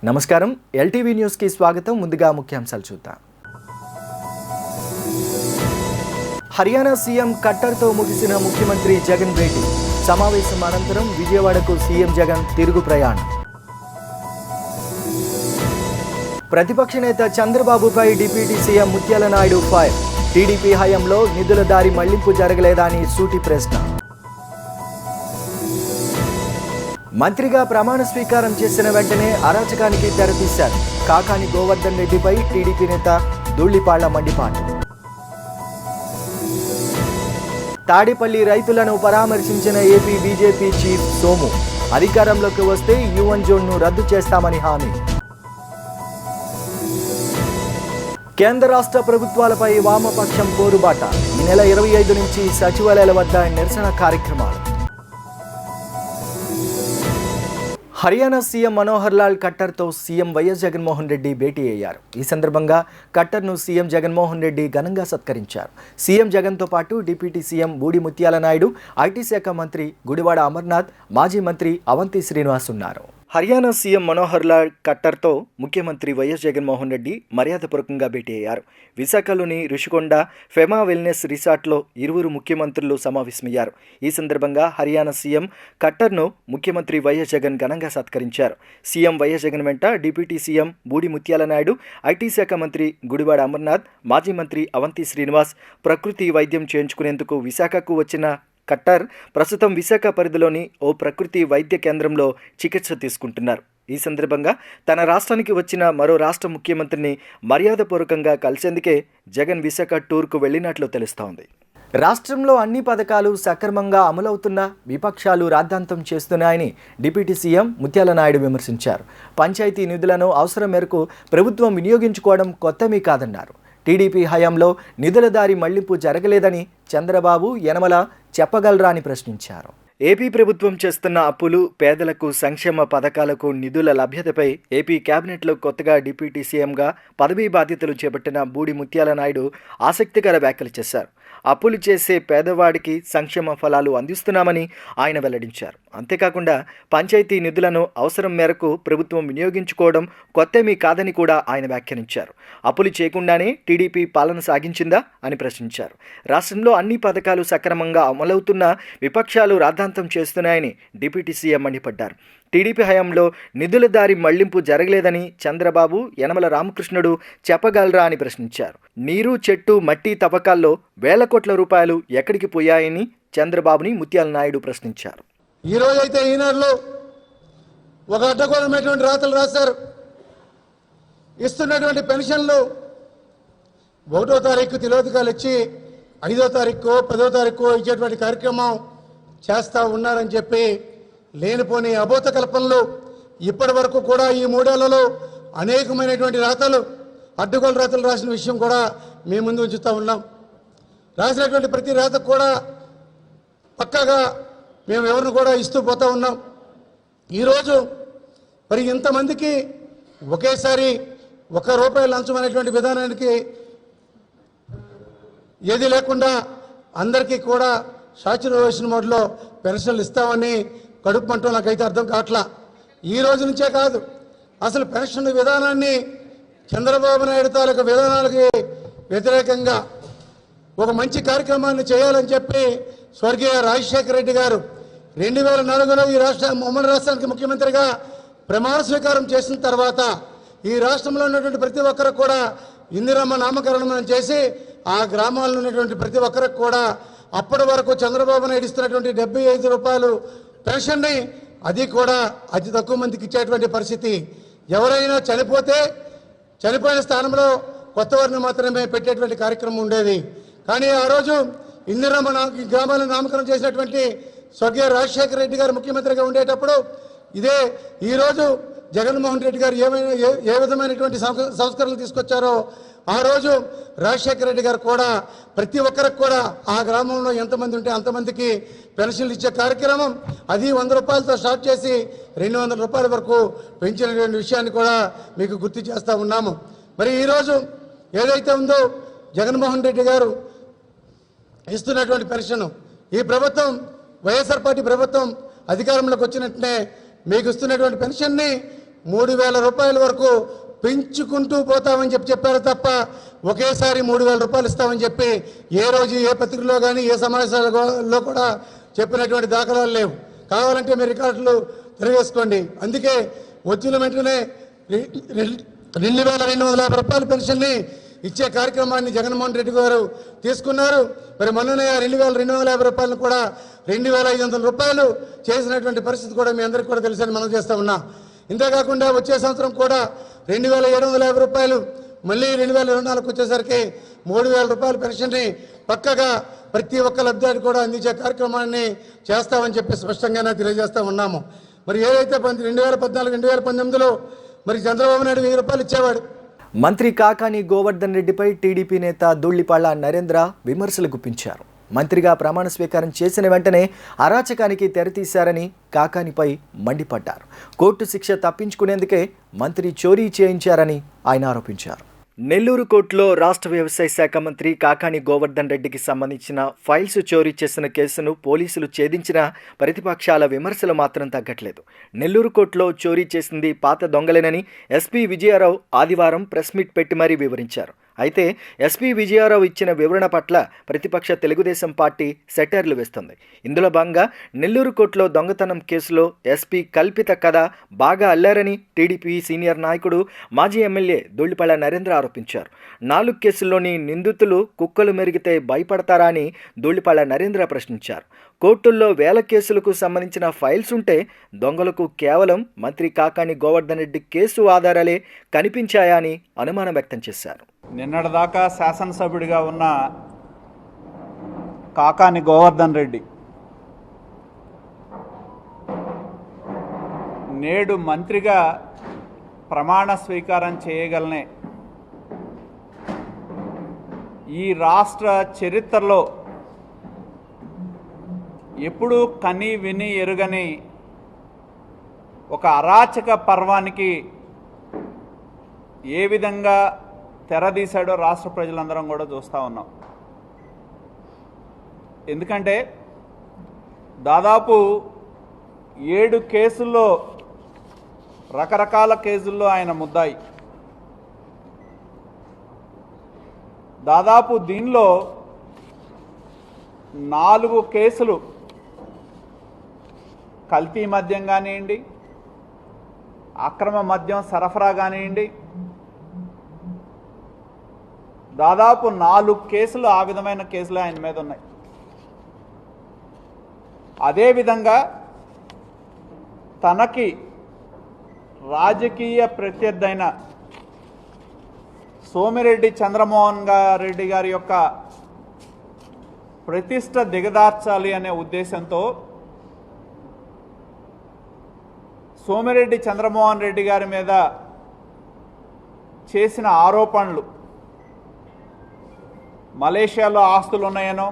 నమస్కారం LTV news కి స్వాగతం. ముందుగా ముఖ్యాంశాలు చూద్దాం. హర్యానా సీఎం కట్టర్తో ముగిసిన ముఖ్యమంత్రి జగన్ భేటీ. సమావేశం అనంతరం విజయవాడకు సీఎం జగన్ తిరుగు ప్రయాణం. ప్రతిపక్ష నేత చంద్రబాబుపై డిప్యూటీ సీఎం ముత్యాల నాయుడు ఫైర్. టీడీపీ హయాంలో నిధుల దారి మళ్లింపు జరగలేదా అని సూటి ప్రశ్న. మంత్రిగా ప్రమాణ స్వీకారం చేసిన వెంటనే అరాచకానికి తెరతీశారు. కాకాని గోవర్ధన్ రెడ్డిపై టీడీపీ నేత ధూళిపాళ్ల మండిపాటు. తాడేపల్లి రైతులను పరామర్శించిన ఏపీ బీజేపీ చీఫ్ సోము. అధికారంలోకి వస్తే యువన్ జోన్ను రద్దు చేస్తామని హామీ. కేంద్ర రాష్ట్ర ప్రభుత్వాలపై వామపక్షం పోరుబాట. ఈ నెల 25 నుంచి సచివాలయాల వద్ద నిరసన కార్యక్రమాలు. హర్యానా సీఎం మనోహర్ లాల్ ఖట్టర్తో సీఎం వైఎస్ జగన్మోహన్ రెడ్డి భేటీ అయ్యారు. ఈ సందర్భంగా ఖట్టర్ను సీఎం జగన్మోహన్ రెడ్డి ఘనంగా సత్కరించారు. సీఎం జగన్తో పాటు డిప్యూటీ సీఎం బూడి ముత్యాల నాయుడు, ఐటీ శాఖ మంత్రి గుడివాడ అమర్నాథ్, మాజీ మంత్రి అవంతి శ్రీనివాస్ ఉన్నారు. హర్యానా సీఎం మనోహర్ లాల్ ఖట్టర్తో ముఖ్యమంత్రి వైఎస్ జగన్మోహన్ రెడ్డి మర్యాదపూర్వకంగా భేటీ అయ్యారు. విశాఖలోని రుషికొండ ఫెమా వెల్నెస్ రిసార్ట్లో ఇరువురు ముఖ్యమంత్రులు సమావేశమయ్యారు. ఈ సందర్భంగా హర్యానా సీఎం ఖట్టర్ను ముఖ్యమంత్రి వైఎస్ జగన్ ఘనంగా సత్కరించారు. సీఎం వైఎస్ జగన్ వెంట డిప్యూటీ సీఎం బూడి ముత్యాల నాయుడు, ఐటీ శాఖ మంత్రి గుడివాడ అమర్నాథ్, మాజీ మంత్రి అవంతి శ్రీనివాస్ ప్రకృతి వైద్యం చేయించుకునేందుకు విశాఖకు వచ్చిన ఖట్టర్ ప్రస్తుతం విశాఖ పరిధిలోని ఓ ప్రకృతి వైద్య కేంద్రంలో చికిత్స తీసుకుంటున్నారు. ఈ సందర్భంగా తన రాష్ట్రానికి వచ్చిన మరో రాష్ట్ర ముఖ్యమంత్రిని మర్యాదపూర్వకంగా కలిసేందుకే జగన్ విశాఖ టూర్కు వెళ్లినట్లు తెలుస్తోంది. రాష్ట్రంలో అన్ని పథకాలు సక్రమంగా అమలవుతున్నా విపక్షాలు రాద్ధాంతం చేస్తున్నాయని డిప్యూటీ సీఎం ముత్యాల నాయుడు విమర్శించారు. పంచాయతీ నిధులను అవసరం మేరకు ప్రభుత్వం వినియోగించుకోవడం కొత్తమీ కాదన్నారు. టీడీపీ హయాంలో నిధుల దారి మళ్లింపు జరగలేదని చంద్రబాబు, యనమల చెప్పగలరా అని ప్రశ్నించారు. ఏపీ ప్రభుత్వం చేస్తున్న అప్పులు, పేదలకు సంక్షేమ పథకాలకు నిధుల లభ్యతపై ఏపీ కేబినెట్లో కొత్తగా డిప్యూటీ సీఎంగా పదవీ బాధ్యతలు చేపట్టిన బూడి ముత్యాల నాయుడు ఆసక్తికర వ్యాఖ్యలు చేశారు. అప్పులు చేసే పేదవాడికి సంక్షేమ ఫలాలు అందిస్తున్నామని ఆయన వెల్లడించారు. అంతేకాకుండా పంచాయతీ నిధులను అవసరం మేరకు ప్రభుత్వం వినియోగించుకోవడం కొత్తేమీ కాదని కూడా ఆయన వ్యాఖ్యానించారు. అప్పులు చేయకుండానే టీడీపీ పాలన సాగించిందా అని ప్రశ్నించారు. రాష్ట్రంలో అన్ని పథకాలు సక్రమంగా అమలవుతున్నా విపక్షాలు రాద్ధాంతం చేస్తున్నాయని డిప్యూటీ సీఎం మండిపడ్డారు. టీడీపీ హయాంలో నిధుల దారి మళ్లింపు జరగలేదని చంద్రబాబు, యనమల రామకృష్ణుడు చెప్పగలరా అని ప్రశ్నించారు. నీరు, చెట్టు, మట్టి తవ్వకాల్లో వేల కోట్ల రూపాయలు ఎక్కడికి పోయాయని చంద్రబాబుని ముత్యాల నాయుడు ప్రశ్నించారు. ఈ రోజైతే ఈనాడులో ఒక అడ్డగోలమైనటువంటి రాతలు రాశారు. ఇస్తున్నటువంటి పెన్షన్లు 1వ తారీఖు తిలోదకాలు ఇచ్చి 5వ తారీఖు 10వ తారీఖు ఇచ్చేటువంటి కార్యక్రమం చేస్తూ ఉన్నారని చెప్పి లేనిపోని అబోధ కల్పనలు ఇప్పటి వరకు కూడా ఈ 3 ఏళ్లలో అనేకమైనటువంటి రాతలు, అడ్డగోలు రాతలు రాసిన విషయం కూడా మీ ముందు ఉంచుతూ ఉన్నాం. రాసినటువంటి ప్రతి రాతకు కూడా పక్కాగా మేము ఎవరిని కూడా ఇస్తూ పోతూ ఉన్నాం. ఈరోజు మరి ఇంతమందికి ఒకేసారి ₹1 లంచం అనేటువంటి విధానానికి ఏది లేకుండా అందరికీ కూడా సాచురేషన్ మోడ్లో పెన్షన్లు ఇస్తామని కడుపు మంటూ నాకైతే అర్థం కావట్లా. ఈ రోజు నుంచే కాదు, అసలు పెన్షన్ విధానాన్ని చంద్రబాబు నాయుడు తాలూకు విధానాలకి వ్యతిరేకంగా ఒక మంచి కార్యక్రమాన్ని చేయాలని చెప్పి స్వర్గీయ రాజశేఖర రెడ్డి గారు 2004లో ఈ ఉమ్మడి రాష్ట్రానికి ముఖ్యమంత్రిగా ప్రమాణ స్వీకారం చేసిన తర్వాత ఈ రాష్ట్రంలో ఉన్నటువంటి ప్రతి ఒక్కరికి కూడా ఇందిరమ్మ నామకరణం చేసి ఆ గ్రామాల్లో ఉన్నటువంటి ప్రతి ఒక్కరికి కూడా అప్పటి వరకు చంద్రబాబు నాయుడు ఇస్తున్నటువంటి ₹75 పెన్షన్ని అది కూడా అతి తక్కువ మందికి ఇచ్చేటువంటి పరిస్థితి. ఎవరైనా చనిపోతే చనిపోయిన స్థానంలో కొత్త వారిని మాత్రమే పెట్టేటువంటి కార్యక్రమం ఉండేది. కానీ ఆ రోజు ఇందిరమ్మ గ్రామాలను నామకరణం చేసినటువంటి స్వర్గీయ రాజశేఖర రెడ్డి గారు ముఖ్యమంత్రిగా ఉండేటప్పుడు ఇదే ఈరోజు జగన్మోహన్ రెడ్డి గారు ఏ విధమైనటువంటి సంస్కరణలు తీసుకొచ్చారో ఆ రోజు రాజశేఖర రెడ్డి గారు కూడా ప్రతి ఒక్కరికి కూడా ఆ గ్రామంలో ఎంతమంది ఉంటే అంతమందికి పెన్షన్లు ఇచ్చే కార్యక్రమం అది ₹100తో స్టార్ట్ చేసి ₹200 వరకు పెంచినటువంటి విషయాన్ని కూడా మీకు గుర్తు చేస్తూ ఉన్నాము. మరి ఈరోజు ఏదైతే ఉందో జగన్మోహన్ రెడ్డి గారు ఇస్తున్నటువంటి పెన్షన్ ఈ ప్రభుత్వం వైఎస్ఆర్ పార్టీ ప్రభుత్వం అధికారంలోకి వచ్చినట్లే మీకు ఇస్తున్నటువంటి పెన్షన్ని 3,000 రూపాయల వరకు పెంచుకుంటూ పోతామని చెప్పారు తప్ప ఒకేసారి 3,000 రూపాయలు ఇస్తామని చెప్పి ఏ రోజు ఏ పత్రికలో కానీ ఏ సమావేశాలలో కూడా చెప్పినటువంటి దాఖలాలు లేవు. కావాలంటే మీరు రికార్డులు తిరగేసుకోండి. అందుకే వచ్చిన వెంటనే 2,250 రూపాయల పెన్షన్ని ఇచ్చే కార్యక్రమాన్ని జగన్మోహన్ రెడ్డి గారు తీసుకున్నారు. మరి మొన్ననే 2,250 రూపాయలను కూడా 2,500 రూపాయలు చేసినటువంటి పరిస్థితి కూడా మీ అందరికీ కూడా తెలుసని మనం చేస్తా ఉన్నాం. ఇంతేకాకుండా వచ్చే సంవత్సరం కూడా 2,750 రూపాయలు, మళ్ళీ 2024 వచ్చేసరికి 3,000 రూపాయల పెన్షన్ని పక్కగా ప్రతి ఒక్క లబ్ధిదారు కూడా అందించే కార్యక్రమాన్ని చేస్తామని చెప్పి స్పష్టంగానే తెలియజేస్తా ఉన్నాము. మరి ఏదైతే 2014, 2019లో మరి చంద్రబాబు నాయుడు 1,000 రూపాయలు ఇచ్చేవాడు. మంత్రి కాకాని గోవర్ధన్ రెడ్డిపై టీడీపీ నేత ధూళిపాళ్ల నరేంద్ర విమర్శలు గుప్పించారు. మంత్రిగా ప్రమాణ స్వీకారం చేసిన వెంటనే అరాచకానికి తెరతీశారని కాకానిపై మండిపడ్డారు. కోర్టు శిక్ష తప్పించుకునేందుకే మంత్రి చోరీ చేయించారని ఆయన ఆరోపించారు. నెల్లూరు కోర్టులో రాష్ట్ర వ్యవసాయ శాఖ మంత్రి కాకాని గోవర్ధన్ రెడ్డికి సంబంధించిన ఫైల్స్ చోరీ చేసిన కేసును పోలీసులు ఛేదించిన ప్రతిపక్షాల విమర్శలు మాత్రం తగ్గట్లేదు. నెల్లూరు కోర్టులో చోరీ చేసింది పాత దొంగలేనని ఎస్పీ విజయారావు ఆదివారం ప్రెస్ మీట్ పెట్టి మరీ వివరించారు. అయితే ఎస్పీ విజయారావు ఇచ్చిన వివరణ పట్ల ప్రతిపక్ష తెలుగుదేశం పార్టీ సెటైర్లు వేస్తుంది. ఇందులో భాగంగా నెల్లూరు కోర్టులో దొంగతనం కేసులో ఎస్పీ కల్పిత కథ బాగా అల్లారని టీడీపీ సీనియర్ నాయకుడు మాజీ ఎమ్మెల్యే ధూళిపాళ్ల నరేంద్ర ఆరోపించారు. 4 కేసుల్లోని నిందితులు కుక్కలు మెరిగితే భయపడతారా అని ధూళిపాళ్ల నరేంద్ర ప్రశ్నించారు. కోర్టుల్లో వేల కేసులకు సంబంధించిన ఫైల్స్ ఉంటే దొంగలకు కేవలం మంత్రి కాకాని గోవర్ధన్ రెడ్డి కేసు ఆధారాలే కనిపించాయా అని అనుమానం వ్యక్తం చేశారు. నిన్నటిదాకా శాసనసభ్యుడిగా ఉన్న కాకాని గోవర్ధన్ రెడ్డి నేడు మంత్రిగా ప్రమాణ స్వీకారం చేయగలనే ఈ రాష్ట్ర చరిత్రలో ఎప్పుడూ కని విని ఎరుగని ఒక అరాచక పర్వానికి ఏ విధంగా తెరదీశాడో రాష్ట్ర ప్రజలందరం కూడా చూస్తూ ఉన్నాం. ఎందుకంటే దాదాపు 7 కేసుల్లో రకరకాల కేసుల్లో ఆయన ముద్దాయి. దాదాపు దీనిలో 4 కేసులు కల్తీ మద్యం కానివ్వండి, అక్రమ మద్యం సరఫరా కానివ్వండి, దాదాపు 4 కేసులు ఆ విధమైన కేసులు ఆయన మీద ఉన్నాయి. అదేవిధంగా తనకి రాజకీయ ప్రత్యర్థి అయిన సోమిరెడ్డి చంద్రమోహన్ రెడ్డి గారి యొక్క ప్రతిష్ట దిగదార్చాలి అనే ఉద్దేశంతో సోమిరెడ్డి చంద్రమోహన్ రెడ్డి గారి మీద చేసిన ఆరోపణలు మలేషియాలో ఆస్తులు ఉన్నాయనో,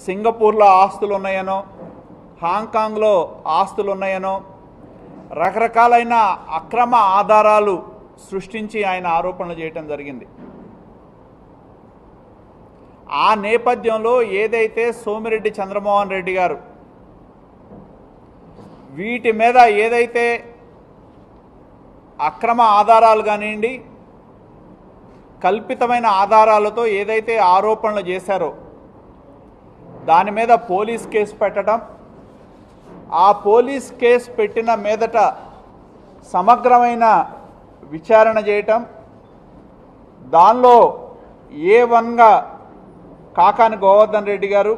సింగపూర్లో ఆస్తులు ఉన్నాయనో, హాంకాంగ్లో ఆస్తులు ఉన్నాయనో రకరకాలైన అక్రమ ఆధారాలు సృష్టించి ఆయన ఆరోపణలు చేయటం జరిగింది. ఆ నేపథ్యంలో ఏదైతే సోమిరెడ్డి చంద్రమోహన్ రెడ్డి గారు వీటి మీద ఏదైతే అక్రమ ఆధారాలు కానివ్వండి, కల్పితమైన ఆధారాలతో ఏదైతే ఆరోపణలు చేశారో దాని మీద పోలీస్ కేసు పెట్టడం, ఆ పోలీస్ కేసు పెట్టిన మీదట సమగ్రమైన విచారణ చేయటం, దానిలో A1గా కాకాని గోవర్ధన్ రెడ్డి గారు,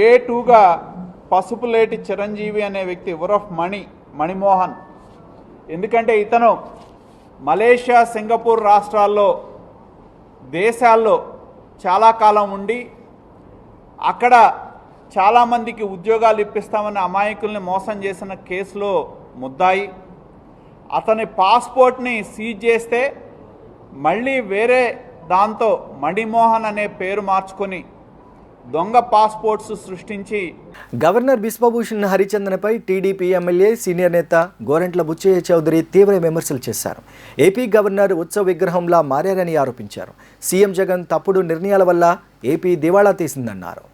A2గా పసుపులేటి చిరంజీవి అనే వ్యక్తి ఉరఫ్ మణిమోహన్. ఎందుకంటే ఇతను మలేషియా, సింగపూర్ రాష్ట్రాల్లో దేశాల్లో చాలా కాలం ఉండి అక్కడ చాలామందికి ఉద్యోగాలు ఇప్పిస్తామని అమాయకుల్ని మోసం చేసిన కేసులో ముద్దాయి. అతని పాస్పోర్ట్ని సీజ్ చేస్తే మళ్ళీ వేరే దాంతో మణిమోహన్ అనే పేరు మార్చుకొని దొంగ పాస్పోర్ట్స్ సృష్టించి గవర్నర్ బిశ్వభూషణ్ హరిచందన్పై టీడీపీ ఎమ్మెల్యే సీనియర్ నేత గోరంట్ల బుచ్చయ్య చౌదరి తీవ్ర విమర్శలు చేశారు. ఏపీ గవర్నర్ ఉత్సవ విగ్రహంలా మారారని ఆరోపించారు. సీఎం జగన్ తప్పుడు నిర్ణయాల వల్ల ఏపీ దివాళా తీసిందన్నారు.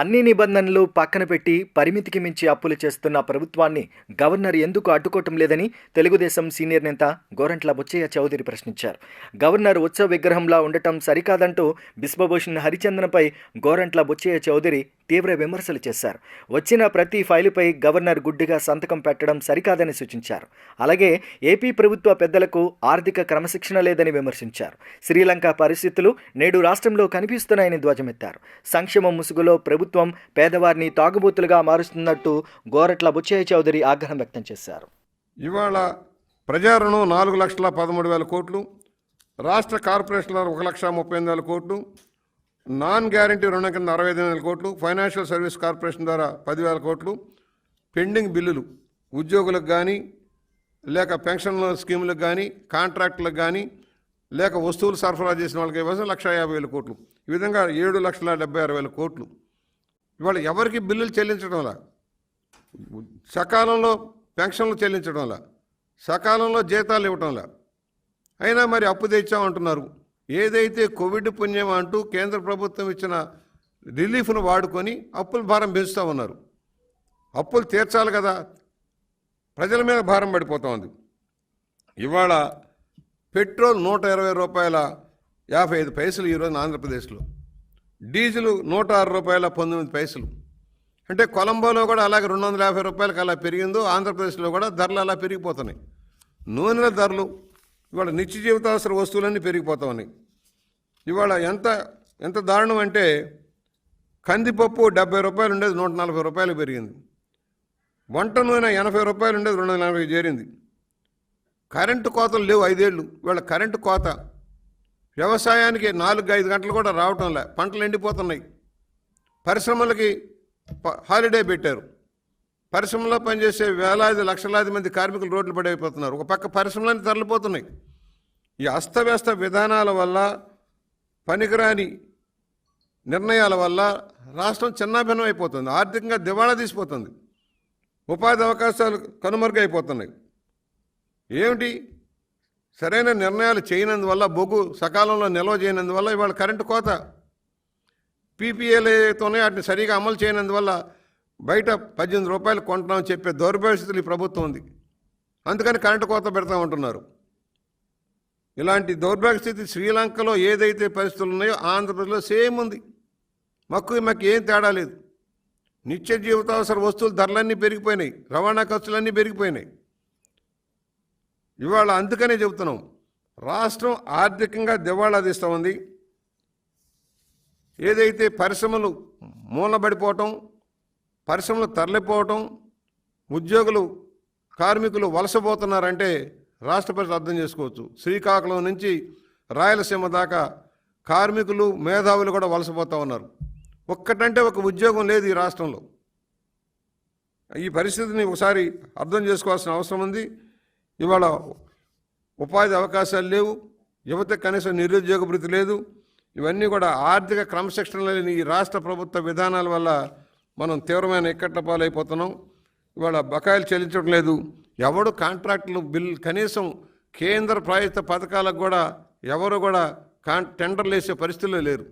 అన్ని నిబంధనలు పక్కన పెట్టి పరిమితికి మించి అప్పులు చేస్తున్న ప్రభుత్వాన్ని గవర్నర్ ఎందుకు అడ్డుకోవటం లేదని తెలుగుదేశం సీనియర్ నేత గోరంట్ల బుచ్చయ్య చౌదరి ప్రశ్నించారు. గవర్నర్ ఉత్సవ విగ్రహంలా ఉండటం సరికాదంటూ బిశ్వభూషణ్ హరిచందన్పై గోరంట్ల బుచ్చయ్య చౌదరి తీవ్ర విమర్శలు చేశారు. వచ్చిన ప్రతి ఫైలుపై గవర్నర్ గుడ్డిగా సంతకం పెట్టడం సరికాదని సూచించారు. అలాగే ఏపీ ప్రభుత్వ పెద్దలకు ఆర్థిక క్రమశిక్షణ లేదని విమర్శించారు. శ్రీలంక పరిస్థితులు నేడు రాష్ట్రంలో కనిపిస్తున్నాయని ధ్వజమెత్తారు. సంక్షేమం ముసుగులో ప్రభుత్వం పేదవారిని తాగుబోతులుగా మారుస్తున్నట్టు గోరట్ల బుచ్చయ్య చౌదరి ఆగ్రహం వ్యక్తం చేశారు. ఇవాళ ప్రజా రుణం 4,13,000 కోట్లు, రాష్ట్ర కార్పొరేషన్ల 1,38,000 కోట్లు, నాన్ గ్యారంటీ రుణం కింద 65,000 కోట్లు, ఫైనాన్షియల్ సర్వీస్ కార్పొరేషన్ ద్వారా 10,000 కోట్లు, పెండింగ్ బిల్లులు ఉద్యోగులకు కానీ లేక పెన్షన్ స్కీములకు కానీ కాంట్రాక్టులకు కానీ లేక వస్తువులు సరఫరా చేసిన వాళ్ళకి ఇవ్వాల్సిన 1,50,000 కోట్లు, ఈ విధంగా 7,76,000 కోట్లు ఇవాళ ఎవరికి బిల్లులు చెల్లించడంలా, సకాలంలో పెన్షన్లు చెల్లించడంలా, సకాలంలో జీతాలు ఇవ్వటంలా, అయినా మరి అప్పు తెచ్చామంటున్నారు. ఏదైతే కోవిడ్ పుణ్యం అంటూ కేంద్ర ప్రభుత్వం ఇచ్చిన రిలీఫ్ను వాడుకొని అప్పుల భారం పెంచుతూ ఉన్నారు. అప్పులు తీర్చాలి కదా, ప్రజల మీద భారం పడిపోతోంది. ఇవాళ పెట్రోల్ 120 రూపాయల 55 పైసలు ఈరోజు ఆంధ్రప్రదేశ్లో, డీజిల్ 106 రూపాయల 19 పైసలు. అంటే కొలంబోలో కూడా అలాగే 250 రూపాయలకి అలా పెరిగిందో ఆంధ్రప్రదేశ్లో కూడా ధరలు అలా పెరిగిపోతున్నాయి. నూనెల ధరలు ఇవాళ నిత్య జీవితావసర వస్తువులన్నీ పెరిగిపోతా ఉన్నాయి. ఇవాళ ఎంత దారుణం అంటే కందిపప్పు 70 రూపాయలు ఉండేది 140 రూపాయలు పెరిగింది. వంట నూనె 80 రూపాయలు ఉండేది 240 చేరింది. కరెంటు కోతలు లేవు 5 ఏళ్ళు. ఇవాళ కరెంటు కోత, వ్యవసాయానికి 4-5 గంటలు కూడా రావటంలే, పంటలు ఎండిపోతున్నాయి. పరిశ్రమలకి హాలిడే పెట్టారు. పరిశ్రమలో పనిచేసే వేలాది లక్షలాది మంది కార్మికులు రోడ్లు పడైపోతున్నారు. ఒక పక్క పరిశ్రమలన్నీ తరలిపోతున్నాయి. ఈ అస్తవ్యస్త విధానాల వల్ల, పనికిరాని నిర్ణయాల వల్ల రాష్ట్రం చిన్నాభిన్నం అయిపోతుంది, ఆర్థికంగా దివాళా తీసిపోతుంది, ఉపాధి అవకాశాలు కనుమరుగైపోతున్నాయి. ఏమిటి సరైన నిర్ణయాలు చేయనందువల్ల, బొగ్గు సకాలంలో నిల్వ చేయనందువల్ల ఇవాళ కరెంటు కోత, పీపీఏలతోనే వాటిని సరిగా అమలు చేయనందువల్ల బయట 18 రూపాయలు కొంటున్నామని చెప్పే దౌర్భాగ్యస్థితులు ఈ ప్రభుత్వం ఉంది. అందుకని కరెంటు కోత పెడతా ఉంటున్నారు. ఇలాంటి దౌర్భాగ్య స్థితి శ్రీలంకలో ఏదైతే పరిస్థితులు ఉన్నాయో ఆంధ్రప్రదేశ్లో సేమ్ ఉంది. మాకు ఏం తేడా లేదు. నిత్య జీవితావసర వస్తువుల ధరలన్నీ పెరిగిపోయినాయి, రవాణా ఖర్చులన్నీ పెరిగిపోయినాయి. ఇవాళ అందుకనే చెబుతున్నాం, రాష్ట్రం ఆర్థికంగా దివాళా తీస్తూ ఉంది. ఏదైతే పరిశ్రమలు మూలబడిపోవటం, పరిశ్రమలు తరలిపోవటం, ఉద్యోగులు కార్మికులు వలసపోతున్నారంటే రాష్ట్ర ప్రజలు అర్థం చేసుకోవచ్చు. శ్రీకాకుళం నుంచి రాయలసీమ దాకా కార్మికులు, మేధావులు కూడా వలసపోతూ ఉన్నారు. ఒక్కటంటే ఒక ఉద్యోగం లేదు ఈ రాష్ట్రంలో. ఈ పరిస్థితిని ఒకసారి అర్థం చేసుకోవాల్సిన అవసరం ఉంది. ఇవాళ ఉపాధి అవకాశాలు లేవు, యువత కనీసం నిరుద్యోగ భృతి లేదు. ఇవన్నీ కూడా ఆర్థిక క్రమశిక్షణ లేని ఈ రాష్ట్ర ప్రభుత్వ విధానాల వల్ల మనం తీవ్రమైన ఇక్కట్ల పాలైపోతున్నాం. ఇవాళ బకాయిలు చెల్లించడం లేదు. ఎవడు కాంట్రాక్టులు కనీసం కేంద్ర ప్రాయుక్త పథకాలకు కూడా ఎవరు కూడా టెండర్లు వేసే పరిస్థితుల్లో లేరు.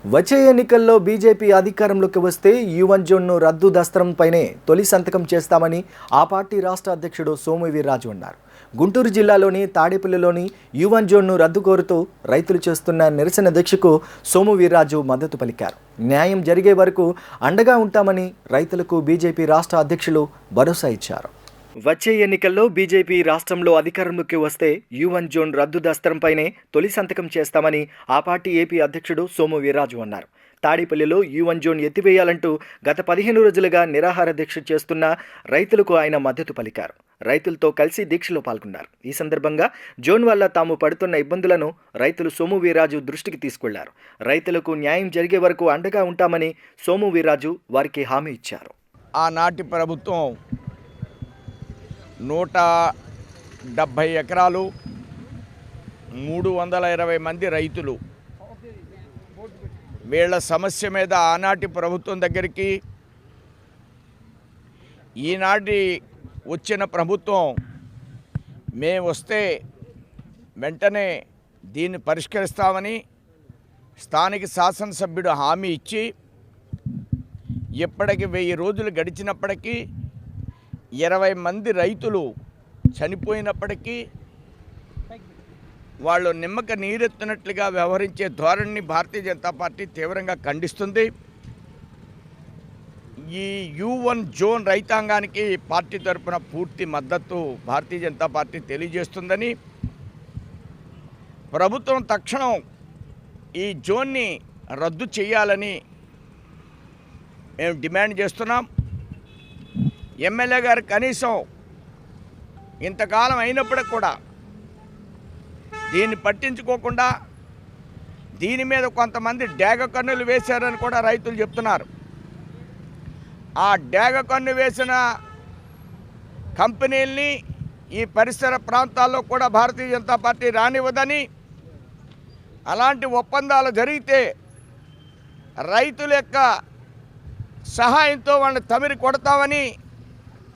వచ్చే ఎన్నికల్లో బీజేపీ అధికారంలోకి వస్తే U1 జోన్ను రద్దు దస్త్రంపైనే తొలి సంతకం చేస్తామని ఆ పార్టీ రాష్ట్ర అధ్యక్షుడు సోము వీర్రాజు అన్నారు. గుంటూరు జిల్లాలోని తాడేపల్లిలోని U1 జోన్ను రద్దు కోరుతూ రైతులు చేస్తున్న నిరసన దీక్షకు సోము వీర్రాజు మద్దతు పలికారు. న్యాయం జరిగే వరకు అండగా ఉంటామని రైతులకు బీజేపీ రాష్ట్ర అధ్యక్షులు భరోసా ఇచ్చారు. వచ్చే ఎన్నికల్లో బీజేపీ రాష్ట్రంలో అధికారంలోకి వస్తే U1 జోన్ రద్దు దస్త్రంపైనే తొలి సంతకం చేస్తామని ఆ పార్టీ ఏపీ అధ్యక్షుడు సోము వీర్రాజు అన్నారు. తాడేపల్లిలో U1 జోన్ ఎత్తివేయాలంటూ గత 15 రోజులుగా నిరాహార దీక్ష చేస్తున్న రైతులకు ఆయన మద్దతు పలికారు. రైతులతో కలిసి దీక్షలో పాల్గొన్నారు. ఈ సందర్భంగా జోన్ వల్ల తాము పడుతున్న ఇబ్బందులను రైతులు సోము వీర్రాజు దృష్టికి తీసుకెళ్లారు. రైతులకు న్యాయం జరిగే వరకు అండగా ఉంటామని సోము వీర్రాజు వారికి హామీ ఇచ్చారు. ఆనాటి ప్రభుత్వం 170 ఎకరాలు, 320 మంది రైతులు, వీళ్ళ సమస్య మీద ఆనాటి ప్రభుత్వం దగ్గరికి ఈనాటి వచ్చిన ప్రభుత్వం మేము వస్తే వెంటనే దీన్ని పరిష్కరిస్తామని స్థానిక శాసనసభ్యుడు హామీ ఇచ్చి ఇప్పటికి 1000 రోజులు గడిచినప్పటికీ 20 మంది రైతులు చనిపోయినప్పటికీ వాళ్ళు నిమ్మక నీరెత్తినట్లుగా వ్యవహరించే ధోరణిని భారతీయ జనతా పార్టీ తీవ్రంగా ఖండిస్తుంది. ఈ U1 జోన్ రైతాంగానికి పార్టీ తరఫున పూర్తి మద్దతు భారతీయ జనతా పార్టీ తెలియజేస్తుందని, ప్రభుత్వం తక్షణం ఈ జోన్ని రద్దు చేయాలని మేము డిమాండ్ చేస్తున్నాం. ఎమ్మెల్యే గారు కనీసం ఇంతకాలం అయినప్పటికి కూడా దీన్ని పట్టించుకోకుండా దీని మీద కొంతమంది డేగ కన్నులు వేశారని కూడా రైతులు చెప్తున్నారు. ఆ డేగ కన్ను వేసిన కంపెనీల్ని ఈ పరిసర ప్రాంతాల్లో కూడా భారతీయ జనతా పార్టీ రానివ్వదని, అలాంటి ఒప్పందాలు జరిగితే రైతుల యొక్క సహాయంతో వాళ్ళని తమిరి కొడతామని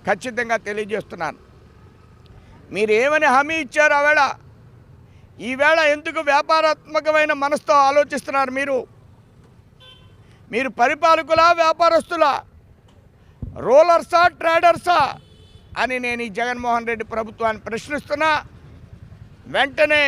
ఖచ్చితంగా తెలియజేస్తున్నాను. మీరు ఏమని హామీ ఇచ్చారు ఆవేళ? ఈవేళ ఎందుకు వ్యాపారాత్మకమైన మనసుతో ఆలోచిస్తున్నారు? మీరు పరిపాలకులా, వ్యాపారస్తులా, రోలర్సా, ట్రేడర్సా అని నేను ఈ జగన్మోహన్ రెడ్డి ప్రభుత్వాన్ని ప్రశ్నిస్తున్నా. వెంటనే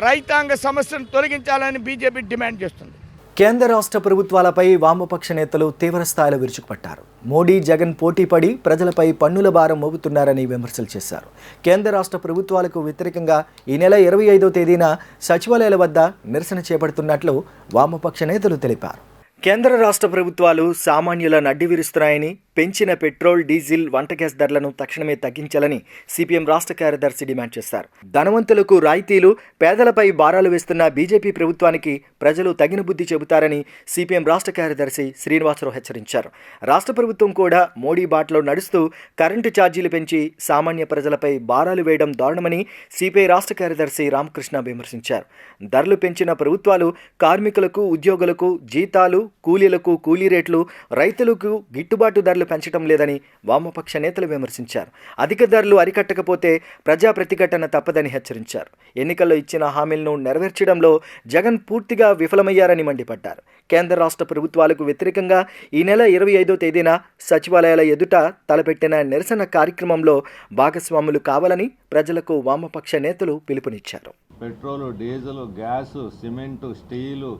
రైతాంగ సమస్యను తొలగించాలని బీజేపీ డిమాండ్ చేస్తుంది. కేంద్ర రాష్ట్ర ప్రభుత్వాలపై వామపక్ష నేతలు తీవ్రస్థాయిలో విరుచుకుపడ్డారు. మోడీ, జగన్ పోటీపడి ప్రజలపై పన్నుల భారం మోపుతున్నారని విమర్శలు చేశారు. కేంద్ర రాష్ట్ర ప్రభుత్వాలకు వ్యతిరేకంగా ఈ నెల 25వ తేదీన సచివాలయాల వద్ద నిరసన చేపడుతున్నట్లు వామపక్ష నేతలు తెలిపారు. కేంద్ర రాష్ట్ర ప్రభుత్వాలు సామాన్యుల నడ్డి విరుస్తున్నాయని, పెంచిన పెట్రోల్, డీజిల్, వంట గ్యాస్ ధరలను తక్షణమే తగ్గించాలని సిపిఎం రాష్ట్ర కార్యదర్శి డిమాండ్ చేశారు. ధనవంతులకు రాయితీలు, పేదలపై భారాలు వేస్తున్న బీజేపీ ప్రభుత్వానికి ప్రజలు తగిన బుద్ధి చెబుతారని సిపిఎం రాష్ట్ర కార్యదర్శి శ్రీనివాసరావు హెచ్చరించారు. రాష్ట్ర ప్రభుత్వం కూడా మోడీ బాటలో నడుస్తూ కరెంటు ఛార్జీలు పెంచి సామాన్య ప్రజలపై భారాలు వేయడం దారుణమని సిపిఐ రాష్ట్ర కార్యదర్శి రామకృష్ణ విమర్శించారు. ధరలు పెంచిన ప్రభుత్వాలు కార్మికులకు, ఉద్యోగులకు జీతాలు, కూలీలకు కూలీ రేట్లు, రైతులకు గిట్టుబాటు ధరలు పెంచడం లేదని వామపక్ష నేతలు విమర్శించారు. అధిక ధరలు అరికట్టకపోతే ప్రజా ప్రతిఘటన తప్పదని హెచ్చరించారు. ఎన్నికల్లో ఇచ్చిన హామీలను నెరవేర్చడంలో జగన్ పూర్తిగా విఫలమయ్యారని మండిపడ్డారు. కేంద్ర రాష్ట్ర ప్రభుత్వాలకు వ్యతిరేకంగా ఈ నెల 25వ తేదీన సచివాలయాల ఎదుట తలపెట్టిన నిరసన కార్యక్రమంలో భాగస్వాములు కావాలని ప్రజలకు వామపక్ష నేతలు పిలుపునిచ్చారు. Petrol, diesel, gas, cement, steel,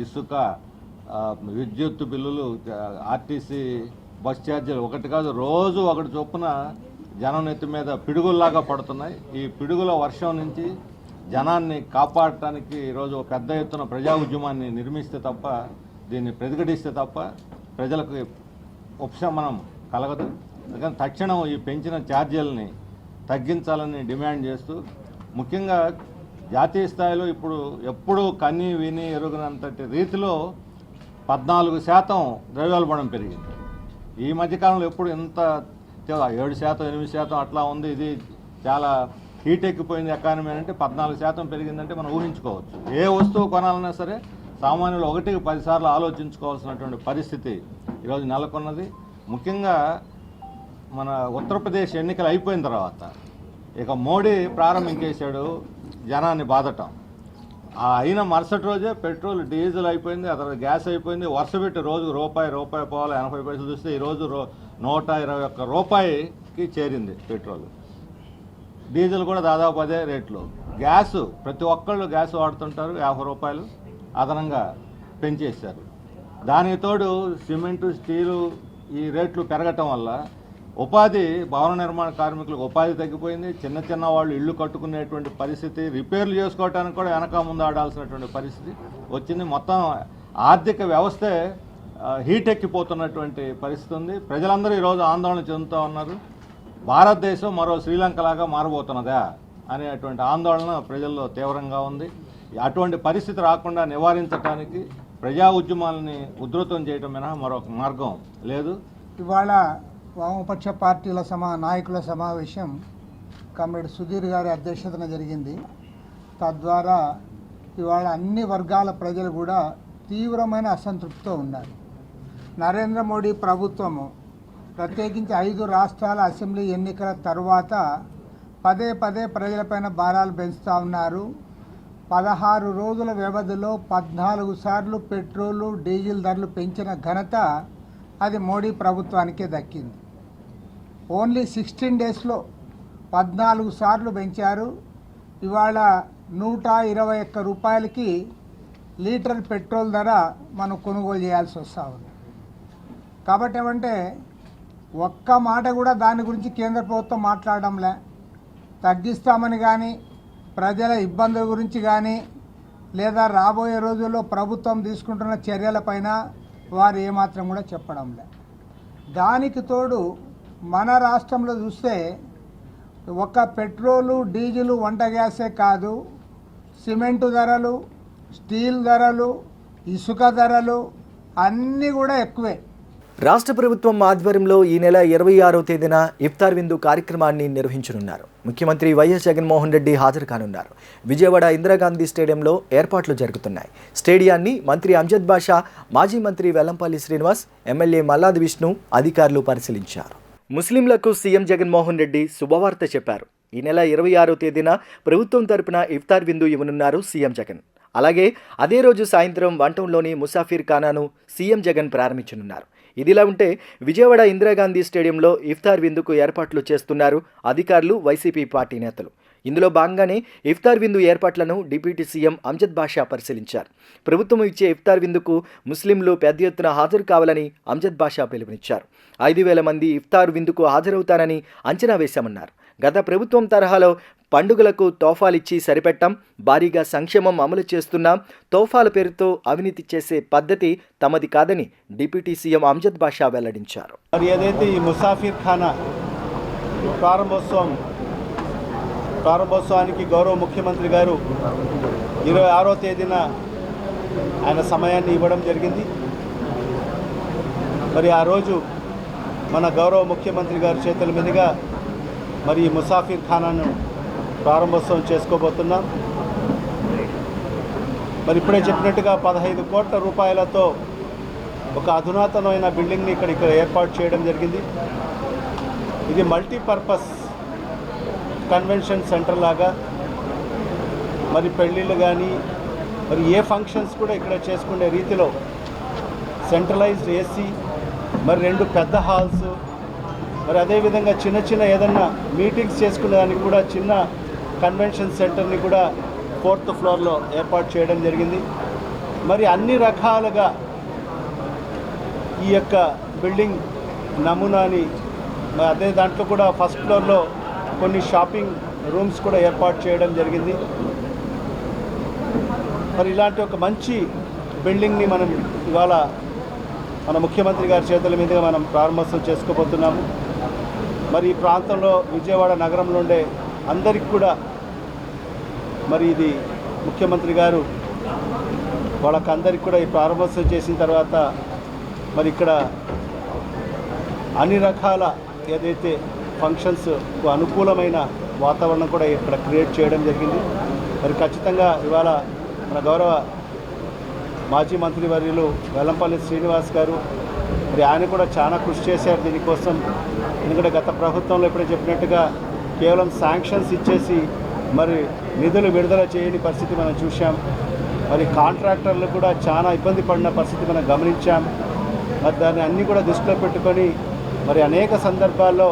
ఇసుక, విద్యుత్ బిల్లులు, ఆర్టీసీ బస్ ఛార్జీలు ఒకటి కాదు రోజు ఒకటి చొప్పున జనం నెత్తి మీద పిడుగుల్లాగా పడుతున్నాయి. ఈ పిడుగుల వర్షం నుంచి జనాన్ని కాపాడటానికి ఈరోజు పెద్ద ఎత్తున ప్రజా ఉద్యమాన్ని నిర్మిస్తే తప్ప, దీన్ని ప్రతిఘటిస్తే తప్ప ప్రజలకు ఉపశమనం కలగదు. అందుకని తక్షణం ఈ పెంచిన ఛార్జీలని తగ్గించాలని డిమాండ్ చేస్తూ, ముఖ్యంగా జాతీయ స్థాయిలో ఇప్పుడు ఎప్పుడూ కన్ని విని ఎరుగనంతటి రీతిలో 14% ద్రవ్యోల్బణం పెరిగింది. ఈ మధ్యకాలంలో ఎప్పుడు ఇంత 7%, 8% అట్లా ఉంది. ఇది చాలా హీట్ ఎక్కిపోయింది ఎకానమీ అంటే 14% పెరిగిందంటే మనం ఊహించుకోవచ్చు. ఏ వస్తువు కొనాలన్నా సరే సామాన్యులు 1కి 10 సార్లు ఆలోచించుకోవాల్సినటువంటి పరిస్థితి ఈరోజు నెలకొన్నది. ముఖ్యంగా మన ఉత్తరప్రదేశ్ ఎన్నికలు అయిపోయిన తర్వాత ఇక మోడీ ప్రారంభించేశాడు జనాన్ని బాధటం. అయిన మరుసటి రోజే పెట్రోల్, డీజిల్ అయిపోయింది, ఆ తర్వాత గ్యాస్ అయిపోయింది. వరుసపెట్టి రోజుకు రూపాయి పోవాలి 80 పైసలు చూస్తే ఈరోజు 121 రూపాయికి చేరింది పెట్రోల్. డీజిల్ కూడా దాదాపు అదే రేట్లు. గ్యాసు ప్రతి ఒక్కళ్ళు గ్యాస్ వాడుతుంటారు, 50 రూపాయలు అదనంగా పెంచేశారు. దానికి తోడు సిమెంటు, స్టీలు ఈ రేట్లు పెరగటం వల్ల ఉపాధి, భవన నిర్మాణ కార్మికులకు ఉపాధి తగ్గిపోయింది. చిన్న వాళ్ళు ఇళ్ళు కట్టుకునేటువంటి పరిస్థితి, రిపేర్లు చేసుకోవడానికి కూడా వెనక ముందు ఆడాల్సినటువంటి పరిస్థితి వచ్చింది. మొత్తం ఆర్థిక వ్యవస్థే హీట్ ఎక్కిపోతున్నటువంటి పరిస్థితి ఉంది. ప్రజలందరూ ఈరోజు ఆందోళన చెందుతూ ఉన్నారు. భారతదేశం మరో శ్రీలంకలాగా మారబోతున్నదా అనేటువంటి ఆందోళన ప్రజల్లో తీవ్రంగా ఉంది. అటువంటి పరిస్థితి రాకుండా నివారించడానికి ప్రజా ఉద్యమాలని ఉధృతం చేయడం మినహా మరొక మార్గం లేదు. ఇవాళ వామపక్ష పార్టీల నాయకుల సమావేశం కామ్రేడ్ సుధీర్ గారి అధ్యక్షతన జరిగింది. తద్వారా ఇవాళ అన్ని వర్గాల ప్రజలు కూడా తీవ్రమైన అసంతృప్తితో ఉన్నారు. నరేంద్ర మోడీ ప్రభుత్వము ప్రత్యేకించి 5 రాష్ట్రాల అసెంబ్లీ ఎన్నికల తర్వాత పదే ప్రజలపైన భారాలు పెంచుతూ ఉన్నారు. 16 రోజుల వ్యవధిలో 14 సార్లు పెట్రోలు, డీజిల్ ధరలు పెంచిన ఘనత అది మోడీ ప్రభుత్వానికే దక్కింది. ఓన్లీ 16 డేస్లో 14 సార్లు పెంచారు. ఇవాళ 121 రూపాయలకి లీటర్ పెట్రోల్ ధర మనం కొనుగోలు చేయాల్సి వస్తూ ఉంది. కాబట్టి ఏమంటే ఒక్క మాట కూడా దాని గురించి కేంద్ర ప్రభుత్వం మాట్లాడడంలే. తగ్గిస్తామని కానీ, ప్రజల ఇబ్బందుల గురించి కానీ, లేదా రాబోయే రోజుల్లో ప్రభుత్వం తీసుకుంటున్న చర్యలపైన వారు ఏమాత్రం కూడా చెప్పడంలే. దానికి తోడు మన రాష్ట్రంలో చూస్తే ఒక పెట్రోలు, డీజిలు, వంట గ్యాసే కాదు, సిమెంటు ధరలు, స్టీల్ ధరలు, ఇసుక ధరలు అన్నీ కూడా ఎక్కువే. రాష్ట్ర ప్రభుత్వం ఆధ్వర్యంలో ఈ నెల 26వ తేదీన ఇఫ్తార్ విందు కార్యక్రమాన్ని నిర్వహించనున్నారు. ముఖ్యమంత్రి వైఎస్ జగన్మోహన్ రెడ్డి హాజరు కానున్నారు. విజయవాడ ఇందిరాగాంధీ స్టేడియంలో ఏర్పాట్లు జరుగుతున్నాయి. స్టేడియాన్ని మంత్రి అంజద్ బాషా, మాజీ మంత్రి వెల్లంపల్లి శ్రీనివాస్, ఎమ్మెల్యే మల్లాది విష్ణు అధికారులు పరిశీలించారు. ముస్లింలకు సీఎం జగన్మోహన్ రెడ్డి శుభవార్త చెప్పారు. ఈ నెల 26వ తేదీన ప్రభుత్వం తరపున ఇఫ్తార్ విందు ఇవ్వనున్నారు సీఎం జగన్. అలాగే అదే రోజు సాయంత్రం వంటంలోని ముసాఫిర్ ఖానాను సీఎం జగన్ ప్రారంభించనున్నారు. ఇదిలా ఉంటే విజయవాడ ఇందిరాగాంధీ స్టేడియంలో ఇఫ్తార్ విందుకు ఏర్పాట్లు చేస్తున్నారు అధికారులు, వైసీపీ పార్టీ నేతలు. ఇందులో భాగంగానే ఇఫ్తార్ విందు ఏర్పాట్లను డిప్యూటీ సీఎం అంజద్ బాషా పరిశీలించారు. ప్రభుత్వం ఇచ్చే ఇఫ్తార్ విందుకు ముస్లింలు పెద్ద ఎత్తున హాజరు కావాలని అంజద్ బాషా పిలుపునిచ్చారు. 5,000 మంది ఇఫ్తార్ విందుకు హాజరవుతారని అంచనా వేశామన్నారు. గత ప్రభుత్వం తరహాలో పండుగలకు తోఫాలిచ్చి సరిపెట్టాం, భారీగా సంక్షేమం అమలు చేస్తున్నాం, తోఫాల పేరుతో అవినీతి చేసే పద్ధతి తమది కాదని డిప్యూటీ సీఎం అంజద్ బాషా వెల్లడించారు. మరి ఏదైతే ఈ ముసాఫిర్ ఖానా ప్రారంభోత్సవానికి గౌరవ ముఖ్యమంత్రి గారు 26వ తేదీన ఆయన సమయాన్ని ఇవ్వడం జరిగింది. మరి ఆ రోజు మన గౌరవ ముఖ్యమంత్రి గారి చేతుల మీదుగా మరి ఈ ముసాఫిర్ ఖానాను ప్రారంభోత్సవం చేసుకోబోతున్నాం. మరి ఇప్పుడే చెప్పినట్టుగా 15 కోట్ల రూపాయలతో ఒక అధునాతనమైన బిల్డింగ్ని ఇక్కడ ఏర్పాటు చేయడం జరిగింది. ఇది మల్టీపర్పస్ కన్వెన్షన్ సెంటర్ లాగా మరి పెళ్ళిళ్ళు కానీ మరి ఏ ఫంక్షన్స్ కూడా ఇక్కడ చేసుకునే రీతిలో సెంట్రలైజ్డ్ ఏసీ, మరి 2 పెద్ద హాల్స్, మరి అదేవిధంగా చిన్న ఏదన్నా మీటింగ్స్ చేసుకునేదానికి కూడా చిన్న కన్వెన్షన్ సెంటర్ని కూడా 4th ఫ్లోర్లో ఏర్పాటు చేయడం జరిగింది. మరి అన్ని రకాలుగా ఈ యొక్క బిల్డింగ్ నమూనాని అదే దాంట్లో కూడా ఫస్ట్ ఫ్లోర్లో కొన్ని షాపింగ్ రూమ్స్ కూడా ఏర్పాటు చేయడం జరిగింది. మరి ఇలాంటి ఒక మంచి బిల్డింగ్ని మనం ఇవాళ మన ముఖ్యమంత్రి గారి చేతుల మీదుగా మనం ప్రారంభోత్సవం చేసుకోబోతున్నాము. మరి ఈ ప్రాంతంలో విజయవాడ నగరంలో ఉండే అందరికి కూడా మరి ఇది ముఖ్యమంత్రి గారు వాళ్ళకందరికి కూడా ఈ ప్రారంభోత్సవం చేసిన తర్వాత మరి ఇక్కడ అన్ని రకాల ఏదైతే ఫంక్షన్స్కు అనుకూలమైన వాతావరణం కూడా ఇక్కడ క్రియేట్ చేయడం జరిగింది. మరి ఖచ్చితంగా ఇవాళ మన గౌరవ మాజీ మంత్రివర్యులు వెల్లంపల్లి శ్రీనివాస్ గారు మరి ఆయన కూడా చాలా కృషి చేశారు దీనికోసం. ఎందుకంటే గత ప్రభుత్వంలో ఇప్పుడే చెప్పినట్టుగా కేవలం శాంక్షన్స్ ఇచ్చేసి మరి నిధులు విడుదల చేయని పరిస్థితి మనం చూసాం. మరి కాంట్రాక్టర్లు కూడా చాలా ఇబ్బంది పడిన పరిస్థితి మనం గమనించాం. మరి దాన్ని అన్నీ కూడా దృష్టిలో పెట్టుకొని మరి అనేక సందర్భాల్లో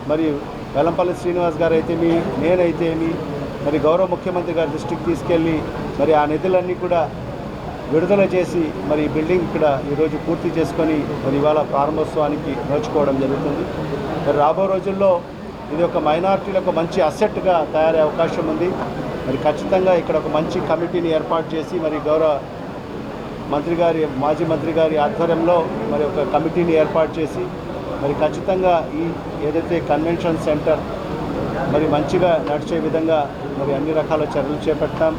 మరి వెల్లంపల్లి శ్రీనివాస్ గారు అయితేమి, నేనైతేమి మరి గౌరవ ముఖ్యమంత్రి గారి దృష్టికి తీసుకెళ్ళి మరి ఆ నిధులన్నీ కూడా విడుదల చేసి మరి ఈ బిల్డింగ్ ఇక్కడ ఈరోజు పూర్తి చేసుకొని మరి ఇవాళ ప్రారంభోత్సవానికి నోచుకోవడం జరుగుతుంది. మరి రాబో రోజుల్లో ఇది ఒక మైనారిటీలకు మంచి అసెట్గా తయారయ్యే అవకాశం ఉంది. మరి ఖచ్చితంగా ఇక్కడ ఒక మంచి కమిటీని ఏర్పాటు చేసి మరి గౌరవ మాజీ మంత్రి గారి ఆధ్వర్యంలో మరి ఒక కమిటీని ఏర్పాటు చేసి మరి ఖచ్చితంగా ఈ ఏదైతే కన్వెన్షన్ సెంటర్ మరి మంచిగా నడిచే విధంగా మరి అన్ని రకాల చర్యలు చేపట్టాం.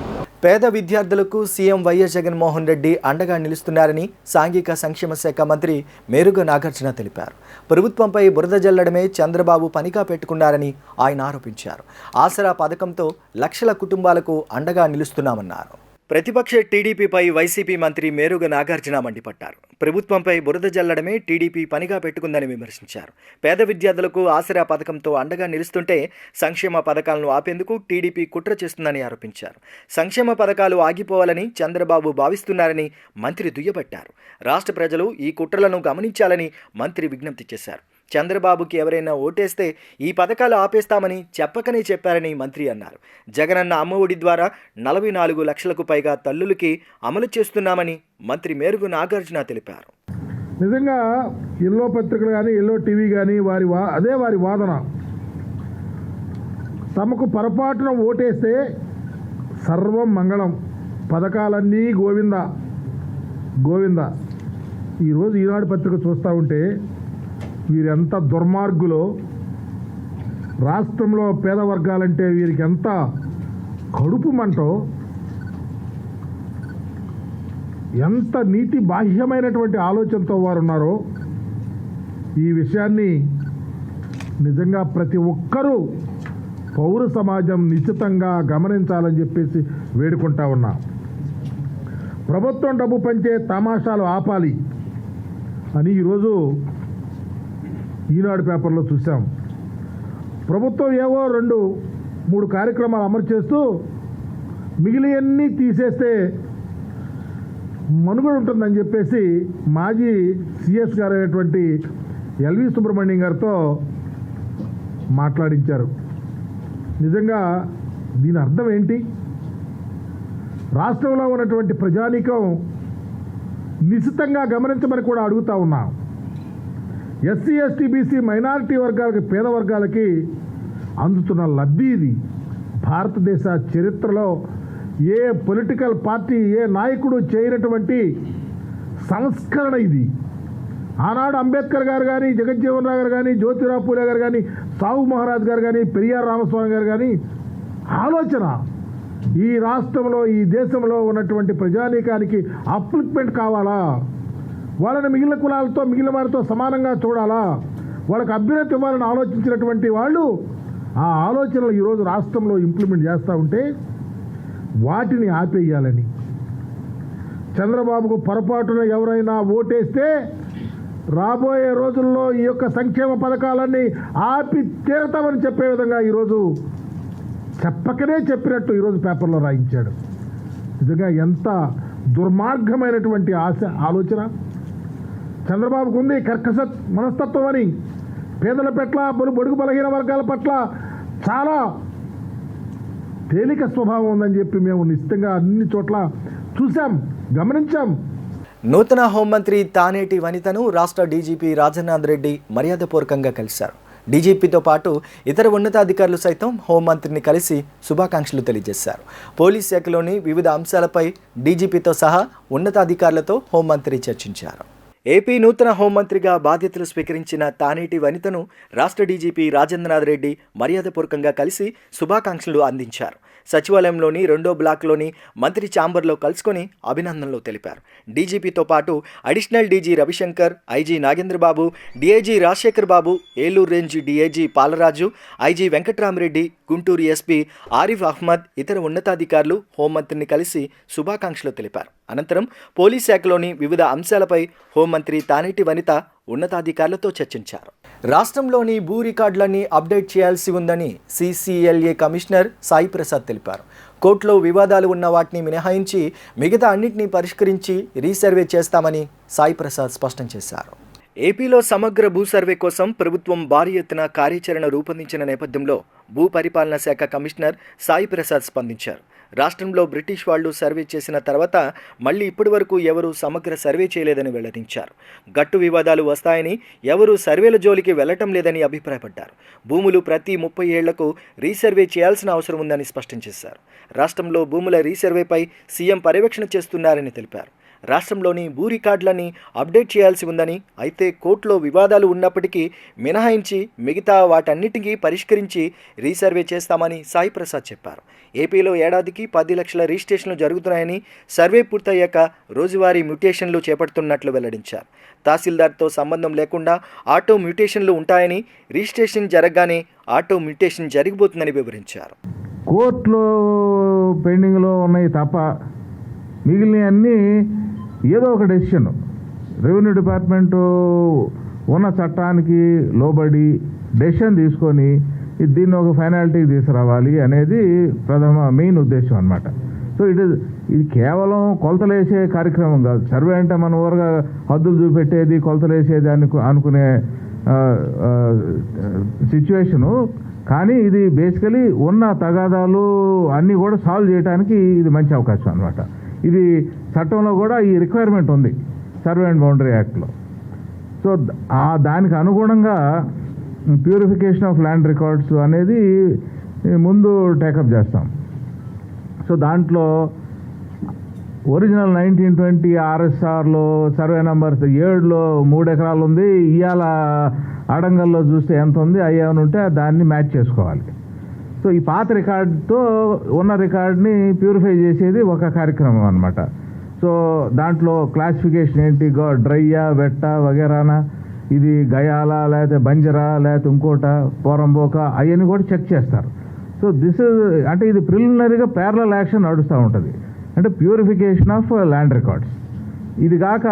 పేద విద్యార్థులకు సీఎం వైఎస్ జగన్మోహన్ రెడ్డి అండగా నిలుస్తున్నారని సాంఘిక సంక్షేమ శాఖ మంత్రి మేరుగ నాగార్జున తెలిపారు. ప్రభుత్వంపై బురద జల్లడమే చంద్రబాబు పనిగా పెట్టుకున్నారని ఆయన ఆరోపించారు. ఆసరా పథకంతో లక్షల కుటుంబాలకు అండగా నిలుస్తున్నామన్నారు. ప్రతిపక్ష టీడీపీపై వైసీపీ మంత్రి మేరుగ నాగార్జున మండిపడ్డారు. ప్రభుత్వంపై బురద జల్లడమే టీడీపీ పనిగా పెట్టుకుందని విమర్శించారు. పేద విద్యార్థులకు ఆసరా పథకంతో అండగా నిలుస్తుంటే సంక్షేమ పథకాలను ఆపేందుకు టీడీపీ కుట్ర చేస్తుందని ఆరోపించారు. సంక్షేమ పథకాలు ఆగిపోవాలని చంద్రబాబు భావిస్తున్నారని మంత్రి దుయ్యబట్టారు. రాష్ట్ర ప్రజలు ఈ కుట్రలను గమనించాలని మంత్రి విజ్ఞప్తి చేశారు. చంద్రబాబుకి ఎవరైనా ఓటేస్తే ఈ పథకాలు ఆపేస్తామని చెప్పకనే చెప్పారని మంత్రి అన్నారు. జగనన్న అమ్మఒడి ద్వారా 44 లక్షలకు పైగా తల్లులకి అమలు చేస్తున్నామని మంత్రి మేరుగు నాగార్జున తెలిపారు. నిజంగా ఎల్లో పత్రికలు కానీ ఎల్లో టీవీ కానీ వారి వాదన, తమకు పొరపాటున ఓటేస్తే సర్వం మంగళం, పథకాలన్నీ గోవింద గోవింద. ఈరోజు ఈనాడు పత్రిక చూస్తూ ఉంటే వీరెంత దుర్మార్గులో, రాష్ట్రంలో పేద వర్గాలంటే వీరికి ఎంత కడుపు మంటో, ఎంత నీతి బాహ్యమైనటువంటి ఆలోచనతో వారు ఉన్నారో ఈ విషయాన్ని నిజంగా ప్రతి ఒక్కరూ పౌర సమాజం నిశ్చితంగా గమనించాలని చెప్పేసి వేడుకుంటా ఉన్నా. ప్రభుత్వం డబ్బు పంచే తమాషాలు ఆపాలి అని ఈరోజు ఈనాడు పేపర్లో చూసాం. ప్రభుత్వం ఏవో 2-3 కార్యక్రమాలు అమలు చేస్తూ మిగిలియన్నీ తీసేస్తే మనుగడ ఉంటుందని చెప్పేసి మాజీ సిఎస్ గారు అయినటువంటి ఎల్వి సుబ్రహ్మణ్యం గారితో మాట్లాడించారు. నిజంగా దీని అర్థం ఏంటి? రాష్ట్రంలో ఉన్నటువంటి ప్రజానీకం నిశితంగా గమనించమని కూడా అడుగుతా ఉన్నాం. ఎస్సీ, ఎస్టీ, బీసీ, మైనారిటీ వర్గాలకి, పేద వర్గాలకి అందుతున్న లబ్ధి ఇది. భారతదేశ చరిత్రలో ఏ పొలిటికల్ పార్టీ, ఏ నాయకుడు చేయనటువంటి సంస్కరణ ఇది. ఆనాడు అంబేద్కర్ గారు కానీ, జగజ్జీవన్ రావు గారు కానీ, జ్యోతిరావు పూలే గారు కానీ, సాహు మహారాజ్ గారు కానీ, పెరియార్ రామస్వామి గారు కానీ ఆలోచన ఈ రాష్ట్రంలో, ఈ దేశంలో ఉన్నటువంటి ప్రజానీకానికి అప్లిక్మెంట్ కావాలా, వాళ్ళని మిగిలిన కులాలతో, మిగిలిన వారితో సమానంగా చూడాలా, వాళ్ళకి అభ్యున్నతి ఇవ్వాలని ఆలోచించినటువంటి వాళ్ళు ఆ ఆలోచనలు ఈరోజు రాష్ట్రంలో ఇంప్లిమెంట్ చేస్తూ ఉంటే వాటిని ఆపేయాలని, చంద్రబాబుకు పొరపాటున ఎవరైనా ఓటేస్తే రాబోయే రోజుల్లో ఈ యొక్క సంక్షేమ పథకాలన్నీ ఆపి తీరతామని చెప్పే విధంగా ఈరోజు చెప్పకనే చెప్పినట్టు ఈరోజు పేపర్లో రాయించాడు. నిజంగా ఎంత దుర్మార్గమైనటువంటి ఆలోచన చంద్రబాబుకు ఉంది. కర్కశ మనస్తత్వం అని పేదల పట్ల, బడుగు బలహీన వర్గాల పట్ల చాలా తేలిక స్వభావం ఉందని చెప్పి మేము నిశ్చితంగా అన్ని చోట్ల చూసాం, గమనించాం. నూతన హోంమంత్రి తానేటి వనితను రాష్ట్ర డీజీపీ రాజేంద్ర రెడ్డి మర్యాదపూర్వకంగా కలిశారు. డీజీపీతో పాటు ఇతర ఉన్నతాధికారులు సైతం హోంమంత్రిని కలిసి శుభాకాంక్షలు తెలియజేశారు. పోలీస్ శాఖలోని వివిధ అంశాలపై డీజీపీతో సహా ఉన్నతాధికారులతో హోంమంత్రి చర్చించారు. ఏపీ నూతన హోంమంత్రిగా బాధ్యతలు స్వీకరించిన తానేటి వనితను రాష్ట్ర డీజీపీ రాజేంద్రనాథ్ రెడ్డి మర్యాదపూర్వకంగా కలిసి శుభాకాంక్షలు అందించారు. సచివాలయంలోని 2వ బ్లాక్లోని మంత్రి ఛాంబర్లో కలుసుకొని అభినందనలు తెలిపారు. డీజీపీతో పాటు additional DG Ravishankar, IG Nagendrababu, DIG Rajasekhar Babu, Eluru range DIG Palaraju, IG Venkatramareddy, Guntur SP Arif Ahmed, ఇతర ఉన్నతాధికారులు హోంమంత్రిని కలిసి శుభాకాంక్షలు తెలిపారు. అనంతరం పోలీస్ శాఖలోని వివిధ అంశాలపై హోంమంత్రి తానేటి వనిత ఉన్నతాధికారులతో చర్చించారు. రాష్ట్రంలోని భూ రికార్డులన్నీ అప్డేట్ చేయాల్సి ఉందని CCLA కమిషనర్ సాయి ప్రసాద్ తెలిపారు. కోర్టులో వివాదాలు ఉన్న వాటిని మినహాయించి మిగతా అన్నింటినీ పరిష్కరించి రీసర్వే చేస్తామని సాయి ప్రసాద్ స్పష్టం చేశారు. ఏపీలో సమగ్ర భూ సర్వే కోసం ప్రభుత్వం భారీ ఎత్తున కార్యాచరణ రూపొందించిన నేపథ్యంలో భూ పరిపాలనా శాఖ కమిషనర్ సాయి ప్రసాద్ స్పందించారు. రాష్ట్రంలో బ్రిటిష్ వాళ్ళు సర్వే చేసిన తర్వాత మళ్ళీ ఇప్పటి వరకు ఎవరూ సమగ్ర సర్వే చేయలేదని వెల్లడించారు. గట్టు వివాదాలు వస్తాయని ఎవరూ సర్వేల జోలికి వెళ్లటం లేదని అభిప్రాయపడ్డారు. భూములు ప్రతి 30 ఏళ్లకు రీసర్వే చేయాల్సిన అవసరం ఉందని స్పష్టం చేశారు. రాష్ట్రంలో భూముల రీసర్వేపై సీఎం పర్యవేక్షణ చేస్తున్నారని తెలిపారు. రాష్ట్రంలోని భూ రికార్డులని అప్డేట్ చేయాల్సి ఉందని, అయితే కోర్టులో వివాదాలు ఉన్నప్పటికీ మినహాయించి మిగతా వాటన్నిటికీ పరిష్కరించి రీసర్వే చేస్తామని సాయి ప్రసాద్ చెప్పారు. ఏపీలో ఏడాదికి 10 లక్షల రిజిస్ట్రేషన్లు జరుగుతున్నాయని, సర్వే పూర్తయ్యాక రోజువారీ మ్యూటేషన్లు చేపడుతున్నట్లు వెల్లడించారు. తహసీల్దార్తో సంబంధం లేకుండా ఆటో మ్యూటేషన్లు ఉంటాయని, రిజిస్ట్రేషన్ జరగగానే ఆటో మ్యూటేషన్ జరిగిపోతుందని వివరించారు. కోర్టులో పెండింగ్లో ఉన్నాయి తప్ప మిగిలినవన్నీ ఏదో ఒక డెసిషన్ రెవెన్యూ డిపార్ట్మెంటు ఉన్న చట్టానికి లోబడి డెసిషన్ తీసుకొని దీన్ని ఒక ఫైనాలిటీకి తీసుకురావాలి అనేది మెయిన్ ఉద్దేశం అన్నమాట. సో ఇది కేవలం కొలతలేసే కార్యక్రమం కాదు. సర్వే అంటే మన ఊరుగా హద్దులు చూపెట్టేది కొలతలేసేది అనుకునే సిచ్యువేషను. కానీ ఇది బేసికలీ ఉన్న తగాదాలు అన్నీ కూడా సాల్వ్ చేయడానికి ఇది మంచి అవకాశం అన్నమాట. ఇది చట్టంలో కూడా ఈ రిక్వైర్మెంట్ ఉంది సర్వే అండ్ బౌండరీ యాక్ట్లో. సో దానికి అనుగుణంగా ప్యూరిఫికేషన్ ఆఫ్ ల్యాండ్ రికార్డ్స్ అనేది ముందు టేకప్ చేస్తాం. సో దాంట్లో ఒరిజినల్ 1920 ఆర్ఎస్ఆర్లో సర్వే నెంబర్ 7లో 3 ఎకరాలు ఉంది. ఇవాళ అడంగల్లో చూస్తే ఎంత ఉంది అయ్యేమని ఉంటే దాన్ని మ్యాచ్ చేసుకోవాలి. సో ఈ పాత రికార్డుతో ఉన్న రికార్డ్ని ప్యూరిఫై చేసేది ఒక కార్యక్రమం అన్నమాట. సో దాంట్లో క్లాసిఫికేషన్ ఏంటి, డ్రైయా వెట్ట వగేరానా, ఇది గయాలా లేకపోతే బంజరా లేకపోతే ఇంకోట పోరంబోక అవన్నీ కూడా చెక్ చేస్తారు. సో అంటే ఇది ప్రిలిమినరీగా ప్యారలల్ యాక్షన్ నడుస్తూ ఉంటుంది, అంటే ప్యూరిఫికేషన్ ఆఫ్ ల్యాండ్ రికార్డ్స్. ఇది కాక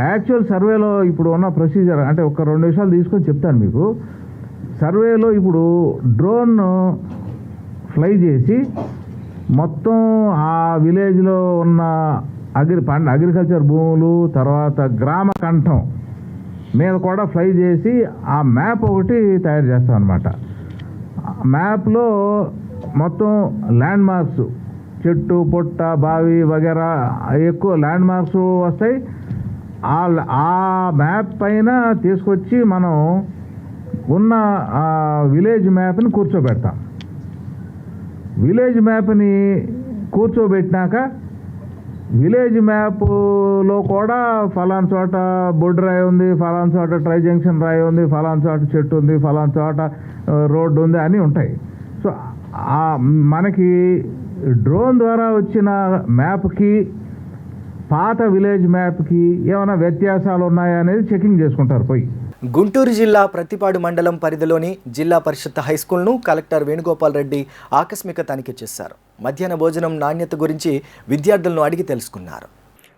యాక్చువల్ సర్వేలో ఇప్పుడు ఉన్న ప్రొసీజర్ అంటే ఒక 2 నిమిషాలు తీసుకొని చెప్తాను మీకు. సర్వేలో ఇప్పుడు డ్రోన్ ఫ్లై చేసి మొత్తం ఆ విలేజ్లో ఉన్న అగ్రికల్చర్ భూములు తర్వాత గ్రామ కంఠం మీద కూడా ఫ్లై చేసి ఆ మ్యాప్ ఒకటి తయారు చేస్తాం అన్నమాట. మ్యాప్లో మొత్తం ల్యాండ్ మార్క్స్, చెట్టు పొట్ట బావి వగేరా ఎక్కువ ల్యాండ్ మార్క్స్ వస్తాయి. ఆ మ్యాప్ పైన తీసుకొచ్చి మనం ఉన్న విలేజ్ మ్యాప్ని కూర్చోబెడతాం. విలేజ్ మ్యాప్ని కూర్చోబెట్టినాక విలేజ్ మ్యాప్లో కూడా ఫలానా చోట బొడ్డు రాయి ఉంది, ఫలానా చోట ట్రై జంక్షన్ రాయి ఉంది, ఫలానా చోట చెట్టు ఉంది, ఫలానా చోట రోడ్డు ఉంది అని ఉంటాయి. సో మనకి డ్రోన్ ద్వారా వచ్చిన మ్యాప్కి పాత విలేజ్ మ్యాప్కి ఏమైనా వ్యత్యాసాలు ఉన్నాయా అనేది చెకింగ్ చేసుకుంటారు పోయి. గుంటూరు జిల్లా ప్రతిపాడు మండలం పరిధిలోని జిల్లా పరిషత్ హైస్కూల్ను కలెక్టర్ వేణుగోపాల్ రెడ్డి ఆకస్మిక తనిఖీ చేశారు. మధ్యాహ్న భోజనం నాణ్యత గురించి విద్యార్థులను అడిగి తెలుసుకున్నారు.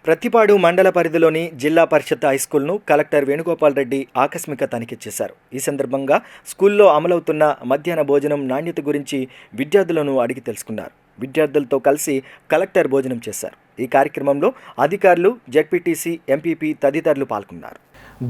ప్రతిపాడు మండల పరిధిలోని జిల్లా పరిషత్ హైస్కూల్ను కలెక్టర్ వేణుగోపాల్ రెడ్డి ఆకస్మిక తనిఖీ చేశారు. ఈ సందర్భంగా స్కూల్లో అమలవుతున్న మధ్యాహ్న భోజనం నాణ్యత గురించి విద్యార్థులను అడిగి తెలుసుకున్నారు. విద్యార్థులతో కలిసి కలెక్టర్ భోజనం చేశారు. ఈ కార్యక్రమంలో అధికారులు, జెడ్పీటీసీ, ఎంపీపీ తదితరులు పాల్గొన్నారు.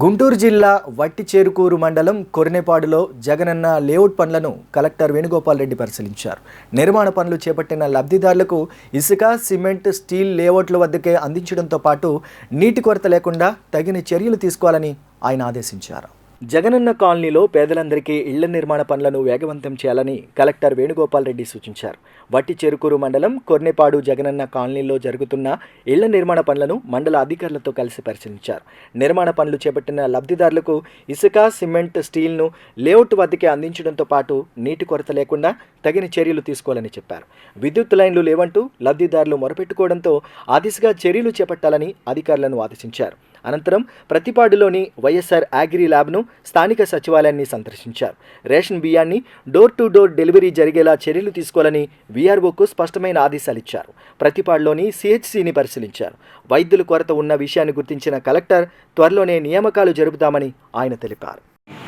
గుంటూరు జిల్లా వట్టిచేరుకూరు మండలం కొరినేపాడులో జగనన్న లేఅవుట్ పనులను కలెక్టర్ వేణుగోపాల్ రెడ్డి పరిశీలించారు. నిర్మాణ పనులు చేపట్టిన లబ్ధిదారులకు ఇసుక, సిమెంట్, స్టీల్ లేఅవుట్ల వద్దకే అందించడంతో పాటు నీటి కొరత లేకుండా తగిన చర్యలు తీసుకోవాలని ఆయన ఆదేశించారు. జగనన్న కాలనీలో పేదలందరికీ ఇళ్ల నిర్మాణ పనులను వేగవంతం చేయాలని కలెక్టర్ వేణుగోపాల్ రెడ్డి సూచించారు. వట్టిచేరుకూరు మండలం కొర్నేపాడు జగనన్న కాలనీలో జరుగుతున్న ఇళ్ల నిర్మాణ పనులను మండల అధికారులతో కలిసి పరిశీలించారు. నిర్మాణ పనులు చేపట్టిన లబ్ధిదారులకు ఇసుక, సిమెంట్, స్టీల్ను లేఅవుట్ వద్దకే అందించడంతో పాటు నీటి కొరత లేకుండా తగిన చర్యలు తీసుకోవాలని చెప్పారు. విద్యుత్ లైన్లు లేవంటూ లబ్ధిదారులు మొరపెట్టుకోవడంతో ఆ దిశగా చర్యలు చేపట్టాలని అధికారులను ఆదేశించారు. అనంతరం ప్రతిపాడులోని వైఎస్ఆర్ అగ్రి ల్యాబ్ను, స్థానిక సచివాలయాన్ని సందర్శించారు. రేషన్ బియ్యాన్ని డోర్ టు డోర్ డెలివరీ జరిగేలా చర్యలు తీసుకోవాలని వీఆర్ఓకు స్పష్టమైన ఆదేశాలు ఇచ్చారు. ప్రతిపాడులోని సిహెచ్సిని పరిశీలించారు. వైద్యుల కొరత ఉన్న విషయాన్ని గుర్తించిన కలెక్టర్ త్వరలోనే నియామకాలు జరుపుతామని ఆయన తెలిపారు.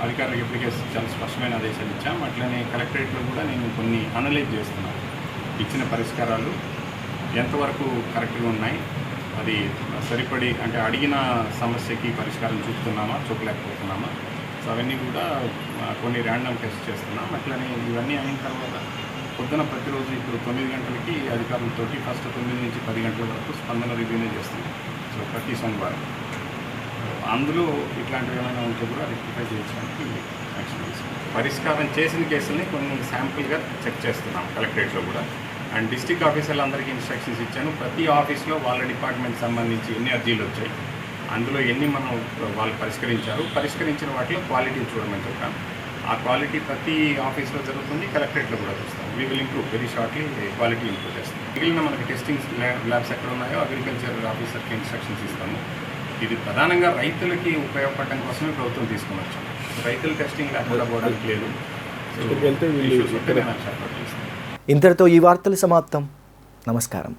అధికారులకు ఇప్పటికే చాలా స్పష్టమైన ఆదేశాలు ఇచ్చాం. అట్లనే కలెక్టరేట్లో కూడా నేను కొన్ని అనలైజ్ చేస్తున్నాను. ఇచ్చిన పరిష్కారాలు ఎంతవరకు కరెక్ట్గా ఉన్నాయి, అది సరిపడి అంటే అడిగిన సమస్యకి పరిష్కారం చూపుతున్నామా, చూపలేకపోతున్నామా, సో అవన్నీ కూడా కొన్ని ర్యాండమ్ టెస్ట్ చేస్తున్నాం. అట్లనే ఇవన్నీ అయిన తర్వాత పొద్దున ప్రతిరోజు ఇప్పుడు 9 గంటలకి అధికారులతోటి ఫస్ట్ 9 నుంచి 10 గంటల వరకు స్పందన రివ్యూనే చేస్తున్నాం. సో ప్రతి సోమవారం అందులో ఇట్లాంటివి ఏమైనా ఉంటే కూడా రెక్టిఫై చేయడానికి యాక్షన్ తీసుకుంటాం. పరిష్కారం చేసిన కేసుల్ని కొన్ని శాంపుల్గా చెక్ చేస్తున్నాం కలెక్టరేట్లో కూడా. అండ్ డిస్ట్రిక్ట్ ఆఫీసర్లందరికీ ఇన్స్ట్రక్షన్స్ ఇచ్చాను. ప్రతి ఆఫీస్లో వాళ్ళ డిపార్ట్మెంట్ సంబంధించి ఎన్ని అర్జీలు వచ్చాయి, అందులో ఎన్ని మనం వాళ్ళు పరిష్కరించిన వాటిలో క్వాలిటీ చూడమని చెప్పాను. ఆ క్వాలిటీ ప్రతి ఆఫీస్లో జరుగుతుంది, కలెక్టరేట్లో కూడా చూస్తాం. We will improve very shortly, quality improve చేస్తాం. మిగిలిన మనకి టెస్టింగ్ ల్యాబ్స్ ఎక్కడ ఉన్నాయో అగ్రికల్చర్ ఆఫీసర్కి ఇన్స్ట్రక్షన్స్ ఇస్తాము. ఇది ప్రధానంగా రైతులకి ఉపయోగపడడం కోసమే ప్రభుత్వం తీసుకుని వచ్చాం. రైతుల టెస్టింగ్ ల్యాబ్ కూడా పోవడానికి లేదు. ఇంతటితో ఈ వార్తలు సమాప్తం. నమస్కారం.